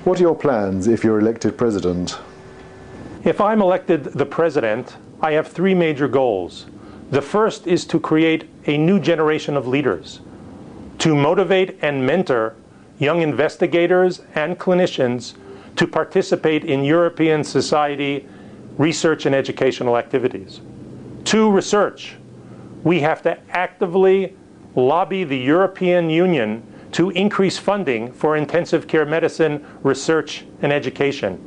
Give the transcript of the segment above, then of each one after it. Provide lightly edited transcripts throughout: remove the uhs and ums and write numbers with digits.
What are your plans if you're elected president? If I'm elected the president, I have three major goals. The first is to create a new generation of leaders, to motivate and mentor young investigators and clinicians to participate in European society research and educational activities. Two, research. We have to actively lobby the European Union to increase funding for intensive care medicine research and education.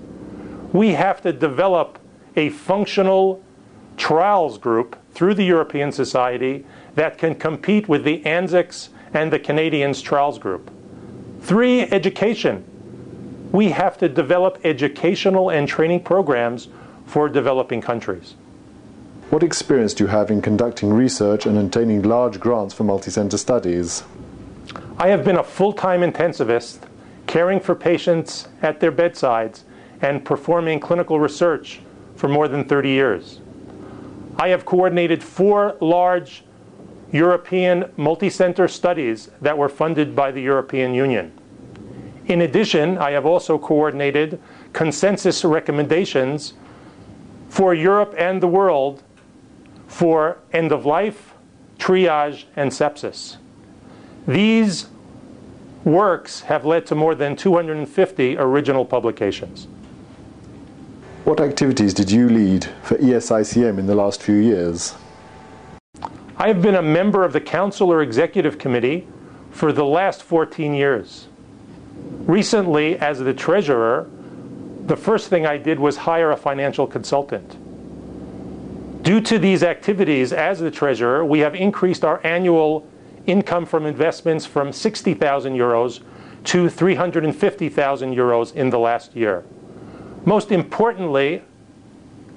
We have to develop a functional trials group through the European Society that can compete with the ANZICS and the Canadians Trials Group. Three, education. We have to develop educational and training programs for developing countries. What experience do you have in conducting research and obtaining large grants for multi-center studies? I have been a full-time intensivist, caring for patients at their bedsides and performing clinical research for more than 30 years. I have coordinated 4 large European multi-center studies that were funded by the European Union. In addition, I have also coordinated consensus recommendations for Europe and the world for end-of-life, triage, and sepsis. These works have led to more than 250 original publications. What activities did you lead for ESICM in the last few years? I have been a member of the Council or Executive Committee for the last 14 years. Recently, as the treasurer, the first thing I did was hire a financial consultant. Due to these activities as the treasurer, we have increased our annual income from investments from 60,000 euros to 350,000 euros in the last year. Most importantly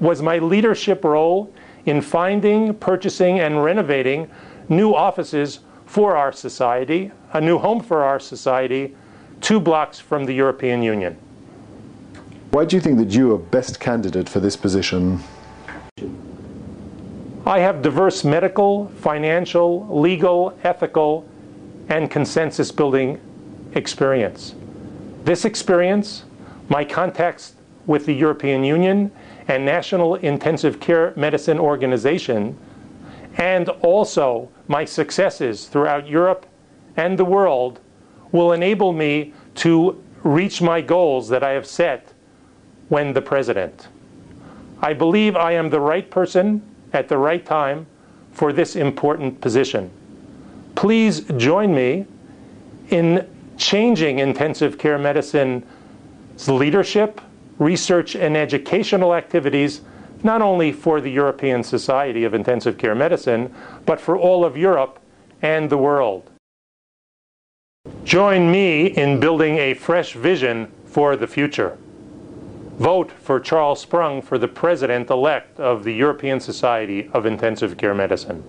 was my leadership role in finding, purchasing, and renovating new offices for our society, a new home for our society, 2 blocks from the European Union. Why do you think that you are best candidate for this position? I have diverse medical, financial, legal, ethical, and consensus building experience. This experience, my contacts with the European Union and National Intensive Care Medicine Organization, and also my successes throughout Europe and the world will enable me to reach my goals that I have set when the president. I believe I am the right person at the right time for this important position. Please join me in changing intensive care medicine's leadership, research, and educational activities, not only for the European Society of Intensive Care Medicine, but for all of Europe and the world. Join me in building a fresh vision for the future. Vote for Charles Sprung for the President-elect of the European Society of Intensive Care Medicine.